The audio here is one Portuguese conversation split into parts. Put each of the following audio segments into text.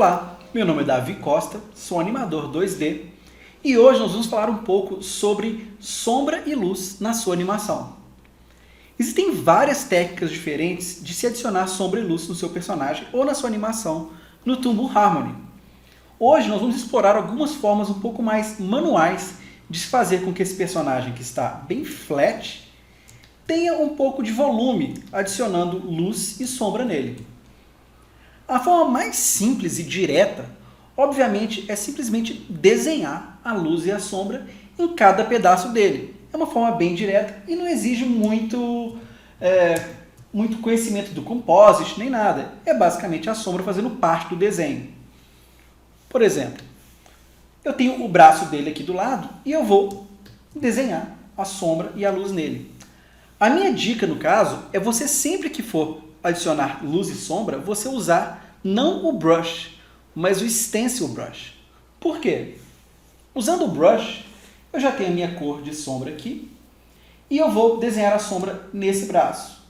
Olá, meu nome é Davi Costa, sou animador 2D e hoje nós vamos falar um pouco sobre sombra e luz na sua animação. Existem várias técnicas diferentes de se adicionar sombra e luz no seu personagem ou na sua animação no Toon Boom Harmony. Hoje nós vamos explorar algumas formas um pouco mais manuais de se fazer com que esse personagem que está bem flat tenha um pouco de volume, adicionando luz e sombra nele. A forma mais simples e direta, obviamente, é simplesmente desenhar a luz e a sombra em cada pedaço dele. É uma forma bem direta e não exige muito conhecimento do composite, nem nada. É basicamente a sombra fazendo parte do desenho. Por exemplo, eu tenho o braço dele aqui do lado e eu vou desenhar a sombra e a luz nele. A minha dica, no caso, é você sempre que for adicionar luz e sombra, você usar não o brush, mas o stencil brush. Por quê? Usando o brush, eu já tenho a minha cor de sombra aqui e eu vou desenhar a sombra nesse braço.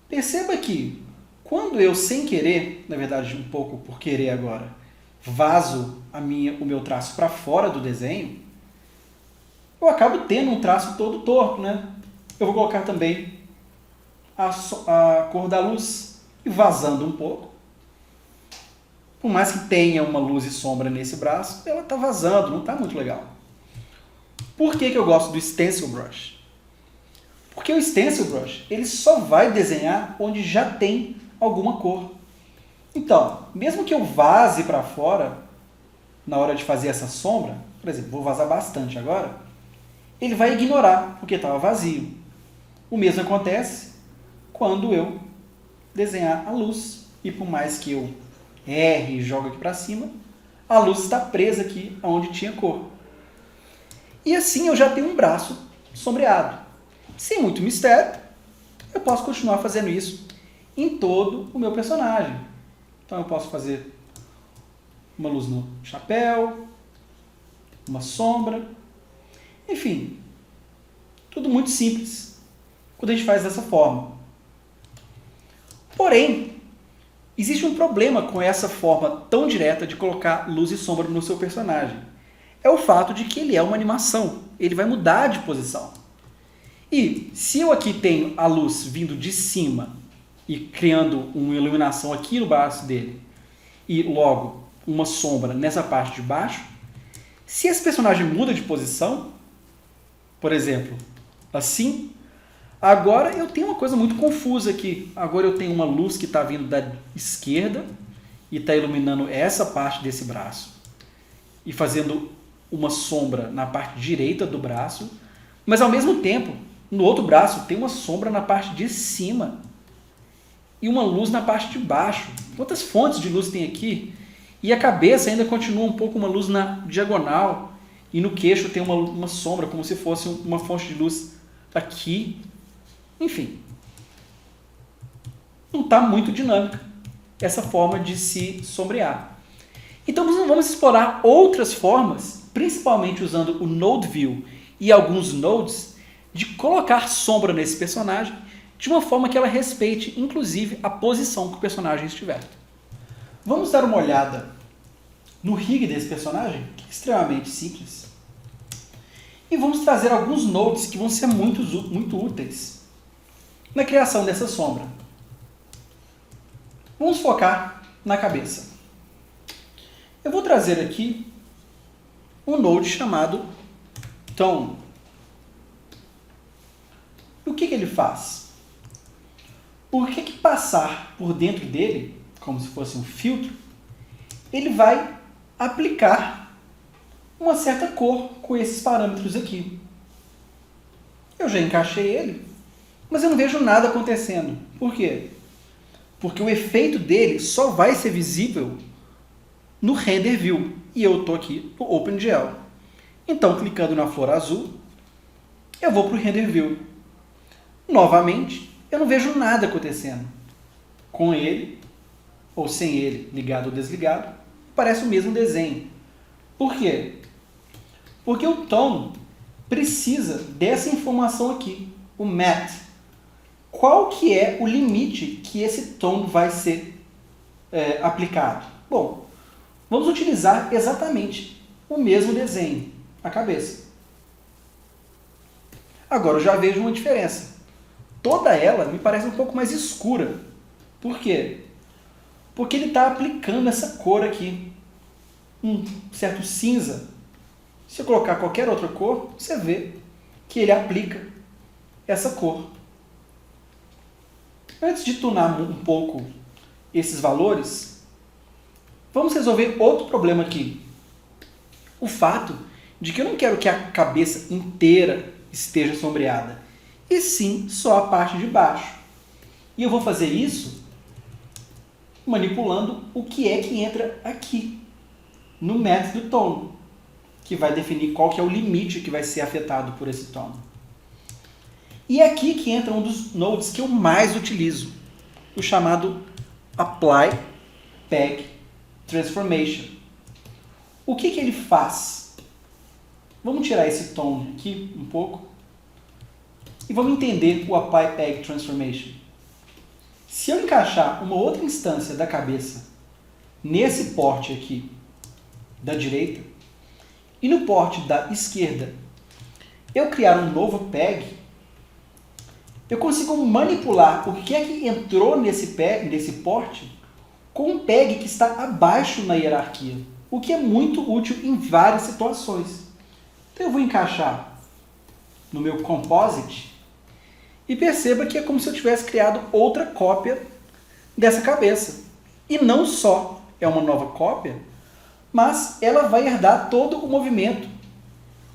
Perceba que quando eu, sem querer, na verdade um pouco por querer agora, vazo o meu traço para fora do desenho, eu acabo tendo um traço todo torto, né? Eu vou colocar também a cor da luz e vazando um pouco. Por mais que tenha uma luz e sombra nesse braço, ela está vazando, não está muito legal. Por que eu gosto do Stencil Brush? Porque o Stencil Brush ele só vai desenhar onde já tem alguma cor. Então, mesmo que eu vaze para fora, na hora de fazer essa sombra, por exemplo, vou vazar bastante agora, ele vai ignorar, porque estava vazio. O mesmo acontece quando eu desenhar a luz. E por mais que eu erre e jogue aqui para cima, a luz está presa aqui onde tinha cor. E assim eu já tenho um braço sombreado. Sem muito mistério, eu posso continuar fazendo isso em todo o meu personagem. Então eu posso fazer uma luz no chapéu, uma sombra, enfim, tudo muito simples quando a gente faz dessa forma. Porém, existe um problema com essa forma tão direta de colocar luz e sombra no seu personagem. É o fato de que ele é uma animação, ele vai mudar de posição. E se eu aqui tenho a luz vindo de cima e criando uma iluminação aqui no braço dele, e logo uma sombra nessa parte de baixo, se esse personagem muda de posição, por exemplo, assim, agora eu tenho uma coisa muito confusa aqui. Agora eu tenho uma luz que está vindo da esquerda e está iluminando essa parte desse braço e fazendo uma sombra na parte direita do braço, mas ao mesmo tempo, no outro braço tem uma sombra na parte de cima e uma luz na parte de baixo. Quantas fontes de luz tem aqui? E a cabeça ainda continua um pouco uma luz na diagonal e no queixo tem uma sombra, como se fosse uma fonte de luz aqui. Enfim, não está muito dinâmica essa forma de se sombrear. Então nós vamos explorar outras formas, principalmente usando o Node View e alguns nodes, de colocar sombra nesse personagem de uma forma que ela respeite, inclusive, a posição que o personagem estiver. Vamos dar uma olhada no rig desse personagem, que é extremamente simples, e vamos trazer alguns nodes que vão ser muito úteis na criação dessa sombra. Vamos focar na cabeça. Eu vou trazer aqui um node chamado Tone. E o que ele faz? Por que passar por dentro dele, como se fosse um filtro, ele vai aplicar uma certa cor com esses parâmetros aqui. Eu já encaixei ele, mas eu não vejo nada acontecendo. Por quê? Porque o efeito dele só vai ser visível no Render View. E eu estou aqui no OpenGL. Então, clicando na flor azul, eu vou para o Render View. Novamente, eu não vejo nada acontecendo. Com ele, ou sem ele, ligado ou desligado, parece o mesmo desenho. Por quê? Porque o Tone precisa dessa informação aqui, o Matte. Qual que é o limite que esse tom vai ser aplicado? Bom, vamos utilizar exatamente o mesmo desenho, a cabeça. Agora eu já vejo uma diferença. Toda ela me parece um pouco mais escura. Por quê? Porque ele está aplicando essa cor aqui, um certo cinza. Se eu colocar qualquer outra cor, você vê que ele aplica essa cor. Antes de tunar um pouco esses valores, vamos resolver outro problema aqui. O fato de que eu não quero que a cabeça inteira esteja sombreada, e sim só a parte de baixo. E eu vou fazer isso manipulando o que é que entra aqui, no Math do Tone, que vai definir qual que é o limite que vai ser afetado por esse tono. E é aqui que entra um dos nodes que eu mais utilizo, o chamado Apply Peg Transformation. O que ele faz? Vamos tirar esse tom aqui um pouco e vamos entender o Apply Peg Transformation. Se eu encaixar uma outra instância da cabeça nesse porte aqui da direita e no porte da esquerda eu criar um novo peg, eu consigo manipular o que é que entrou nesse porte com um peg que está abaixo na hierarquia, o que é muito útil em várias situações. Então eu vou encaixar no meu composite e perceba que é como se eu tivesse criado outra cópia dessa cabeça. E não só é uma nova cópia, mas ela vai herdar todo o movimento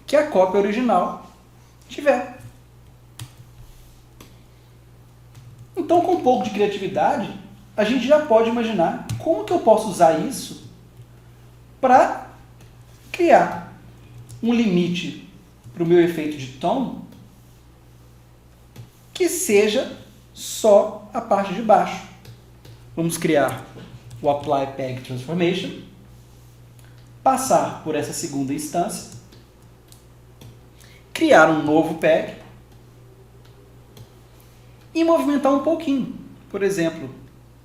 que a cópia original tiver. Então, com um pouco de criatividade, a gente já pode imaginar como que eu posso usar isso para criar um limite para o meu efeito de tom que seja só a parte de baixo. Vamos criar o Apply Peg Transformation, passar por essa segunda instância, criar um novo peg e movimentar um pouquinho. Por exemplo,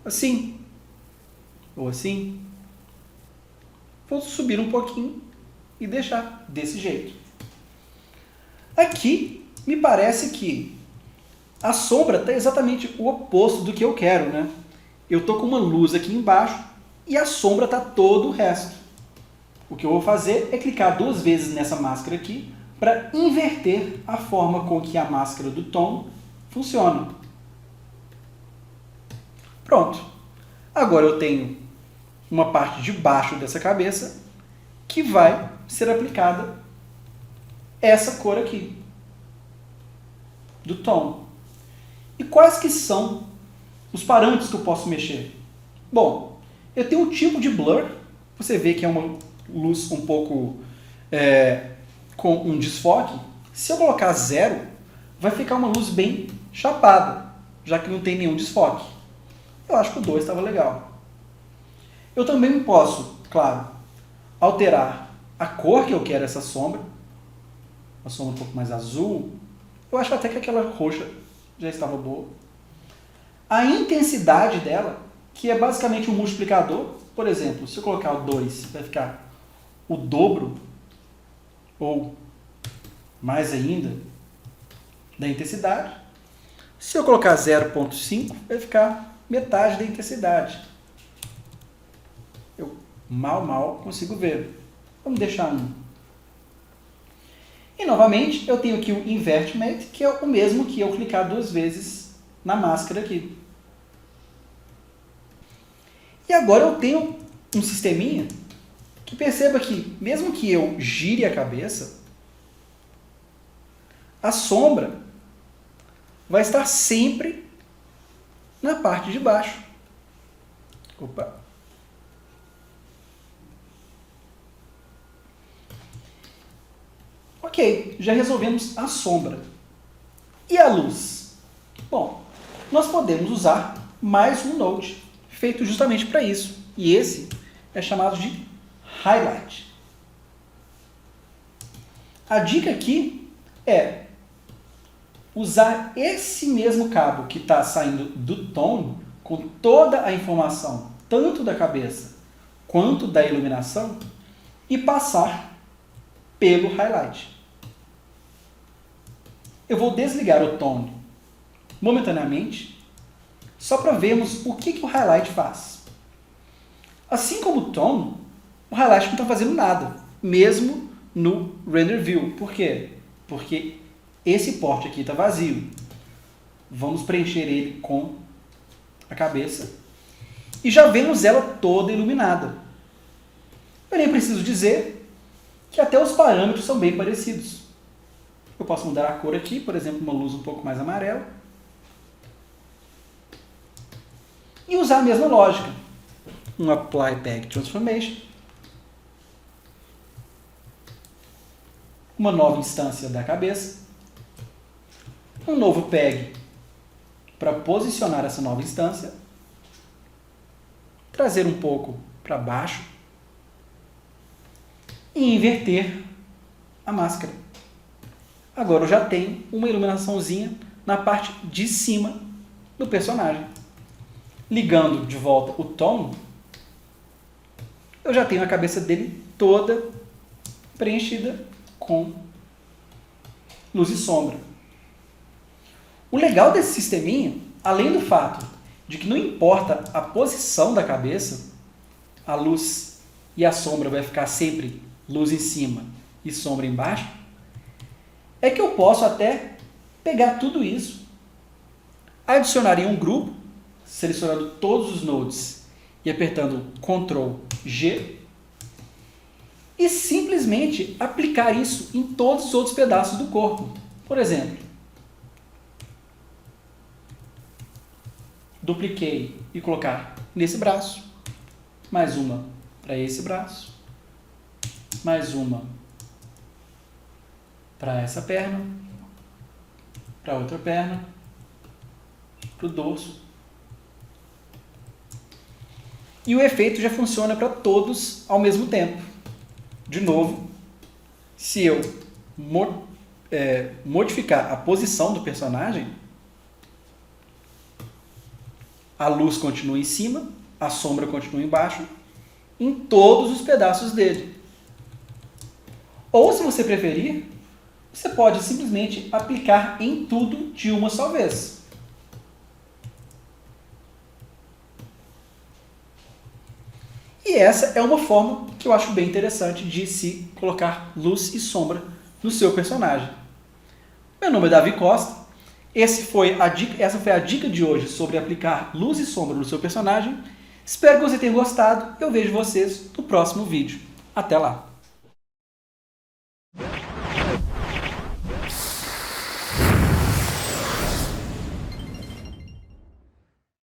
assim, ou assim. Vou subir um pouquinho e deixar desse jeito. Aqui, me parece que a sombra está exatamente o oposto do que eu quero, né? Eu estou com uma luz aqui embaixo e a sombra está todo o resto. O que eu vou fazer é clicar 2 vezes nessa máscara aqui para inverter a forma com que a máscara do tom funciona. Pronto. Agora eu tenho uma parte de baixo dessa cabeça que vai ser aplicada essa cor aqui, do tom. E quais que são os parâmetros que eu posso mexer? Bom, eu tenho um tipo de blur, você vê que é uma luz um pouco com um desfoque. Se eu colocar 0, vai ficar uma luz bem chapada, já que não tem nenhum desfoque. Eu acho que o 2 estava legal. Eu também posso, claro, alterar a cor que eu quero essa sombra, uma sombra um pouco mais azul. Eu acho até que aquela roxa já estava boa. A intensidade dela, que é basicamente um multiplicador. Por exemplo, se eu colocar o 2, vai ficar o dobro, ou mais ainda, da intensidade. Se eu colocar 0,5, vai ficar metade da intensidade. Eu mal consigo ver. Vamos deixar 1. E novamente, eu tenho aqui o Invert Mate, que é o mesmo que eu clicar 2 vezes na máscara aqui. E agora eu tenho um sisteminha que perceba que, mesmo que eu gire a cabeça, a sombra vai estar sempre na parte de baixo. Opa! Ok, já resolvemos a sombra. E a luz? Bom, nós podemos usar mais um node feito justamente para isso. E esse é chamado de Highlight. A dica aqui é usar esse mesmo cabo que está saindo do tom, com toda a informação, tanto da cabeça quanto da iluminação e passar pelo highlight. Eu vou desligar o tone momentaneamente, só para vermos o que o highlight faz. Assim como o tone, o highlight não está fazendo nada, mesmo no Render View. Por quê? Porque esse porte aqui está vazio. Vamos preencher ele com a cabeça. E já vemos ela toda iluminada. Eu nem preciso dizer que até os parâmetros são bem parecidos. Eu posso mudar a cor aqui, por exemplo, uma luz um pouco mais amarela. E usar a mesma lógica. Um Apply Peg Transformation. Uma nova instância da cabeça. Um novo Peg para posicionar essa nova instância. Trazer um pouco para baixo. E inverter a máscara. Agora eu já tenho uma iluminaçãozinha na parte de cima do personagem. Ligando de volta o tone, eu já tenho a cabeça dele toda preenchida com luz e sombra. O legal desse sisteminha, além do fato de que não importa a posição da cabeça, a luz e a sombra vai ficar sempre luz em cima e sombra embaixo, é que eu posso até pegar tudo isso, adicionar em um grupo, selecionando todos os nodes e apertando Ctrl G, e simplesmente aplicar isso em todos os outros pedaços do corpo. Por exemplo, dupliquei e colocar nesse braço, mais uma para esse braço, mais uma para essa perna, para outra perna, para o dorso. E o efeito já funciona para todos ao mesmo tempo. De novo, se eu modificar a posição do personagem, a luz continua em cima, a sombra continua embaixo, em todos os pedaços dele. Ou, se você preferir, você pode simplesmente aplicar em tudo de uma só vez. E essa é uma forma que eu acho bem interessante de se colocar luz e sombra no seu personagem. Meu nome é Davi Costa. Essa foi a dica de hoje sobre aplicar luz e sombra no seu personagem. Espero que você tenha gostado. Eu vejo vocês no próximo vídeo. Até lá!